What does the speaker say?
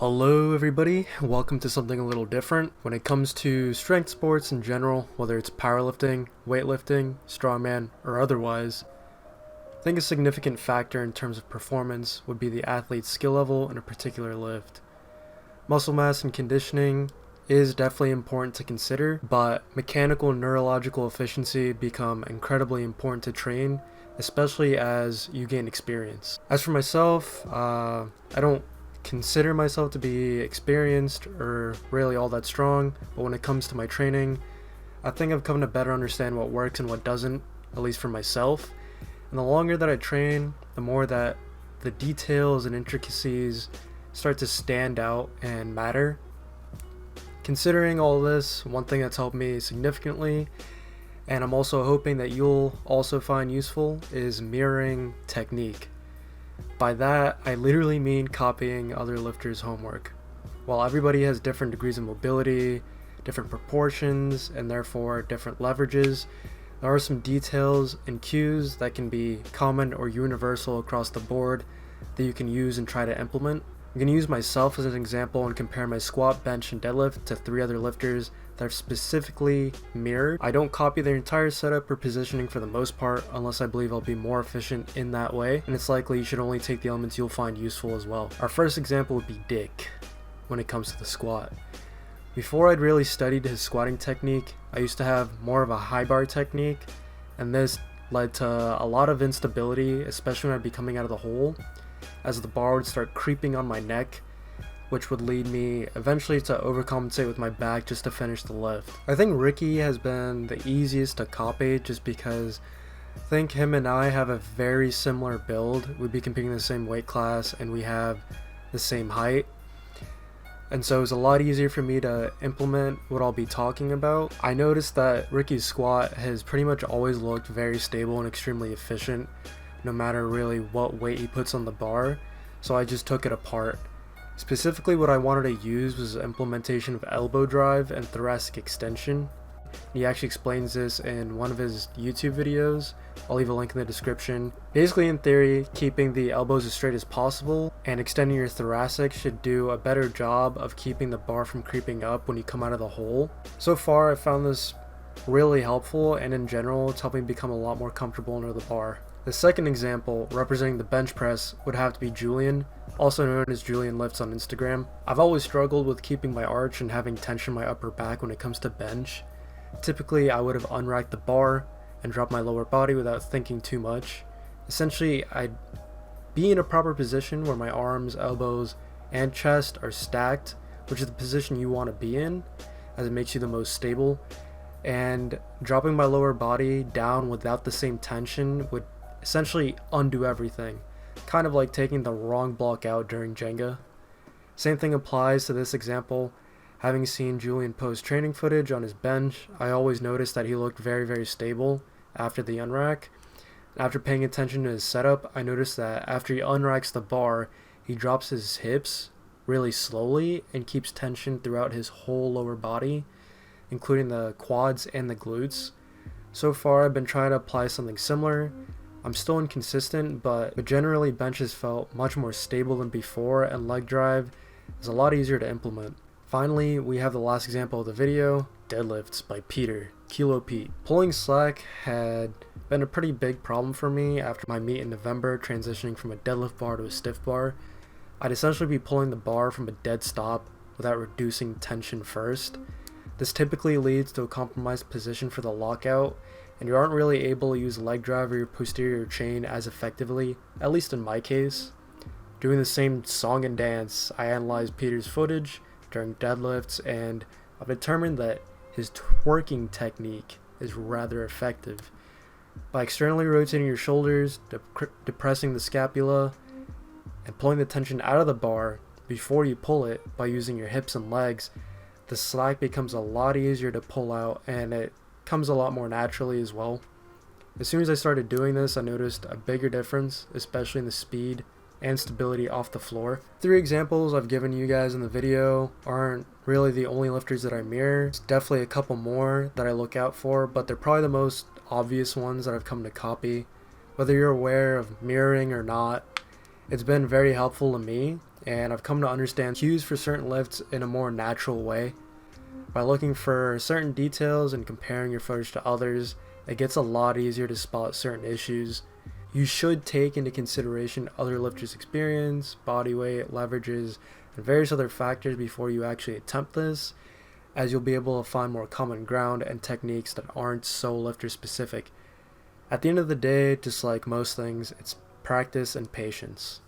Hello everybody, welcome to something a little different. When it comes to strength sports in general, whether it's powerlifting, weightlifting, strongman, or otherwise, I think a significant factor in terms of performance would be the athlete's skill level in a particular lift. Muscle mass and conditioning is definitely important to consider, but mechanical and neurological efficiency become incredibly important to train, especially as you gain experience. As for myself, I don't consider myself to be experienced or really all that strong, but when it comes to my training, I think I've come to better understand what works and what doesn't, at least for myself. And the longer that I train, the more that the details and intricacies start to stand out and matter. Considering all this, one thing that's helped me significantly, and I'm also hoping that you'll also find useful, is mirroring technique. By that, I literally mean copying other lifters' homework. While everybody has different degrees of mobility, different proportions, and therefore different leverages, there are some details and cues that can be common or universal across the board that you can use and try to implement. I'm going to use myself as an example and compare my squat, bench, and deadlift to 3 other lifters that are specifically mirrored. I don't copy their entire setup or positioning for the most part unless I believe I'll be more efficient in that way, and it's likely you should only take the elements you'll find useful as well. Our first example would be Dick when it comes to the squat. Before I'd really studied his squatting technique, I used to have more of a high bar technique, and this led to a lot of instability, especially when I'd be coming out of the hole, as the bar would start creeping on my neck, which would lead me eventually to overcompensate with my back just to finish the lift. I think Ricky has been the easiest to copy just because I think him and I have a very similar build. We'd be competing in the same weight class and we have the same height. And so it's a lot easier for me to implement what I'll be talking about. I noticed that Ricky's squat has pretty much always looked very stable and extremely efficient, no matter really what weight he puts on the bar, so I just took it apart. Specifically what I wanted to use was implementation of elbow drive and thoracic extension. He actually explains this in one of his YouTube videos. I'll leave a link in the description. Basically, in theory, keeping the elbows as straight as possible and extending your thoracic should do a better job of keeping the bar from creeping up when you come out of the hole. So far, I found this really helpful, and in general, it's helping me become a lot more comfortable under the bar. The second example, representing the bench press, would have to be Julian, also known as Julian Lifts on Instagram. I've always struggled with keeping my arch and having tension in my upper back when it comes to bench. Typically, I would have unracked the bar and dropped my lower body without thinking too much. Essentially, I'd be in a proper position where my arms, elbows, and chest are stacked, which is the position you want to be in, as it makes you the most stable. And dropping my lower body down without the same tension would essentially undo everything, kind of like taking the wrong block out during Jenga. Same thing applies to this example. Having seen Julian post training footage on his bench, I always noticed that he looked very stable after the unrack. After paying attention to his setup, I noticed that after he unracks the bar, he drops his hips really slowly and keeps tension throughout his whole lower body, including the quads and the glutes. So far, I've been trying to apply something similar. I'm still inconsistent, but generally bench has felt much more stable than before, and leg drive is a lot easier to implement. Finally, we have the last example of the video, deadlifts by Peter, Kilo Pete. Pulling slack had been a pretty big problem for me after my meet in November, transitioning from a deadlift bar to a stiff bar. I'd essentially be pulling the bar from a dead stop without reducing tension first. This typically leads to a compromised position for the lockout, and you aren't really able to use leg drive or your posterior chain as effectively, at least in my case. Doing the same song and dance, I analyzed Peter's footage during deadlifts, and I've determined that his twerking technique is rather effective. By externally rotating your shoulders, depressing the scapula, and pulling the tension out of the bar before you pull it by using your hips and legs, the slack becomes a lot easier to pull out, and it comes a lot more naturally as well. As soon as I started doing this, I noticed a bigger difference, especially in the speed and stability off the floor. 3 examples I've given you guys in the video aren't really the only lifters that I mirror. There's definitely a couple more that I look out for, but they're probably the most obvious ones that I've come to copy. Whether you're aware of mirroring or not, it's been very helpful to me, and I've come to understand cues for certain lifts in a more natural way. By looking for certain details and comparing your footage to others, it gets a lot easier to spot certain issues. You should take into consideration other lifters' experience, body weight, leverages, and various other factors before you actually attempt this, as you'll be able to find more common ground and techniques that aren't so lifter specific. At the end of the day, just like most things, it's practice and patience.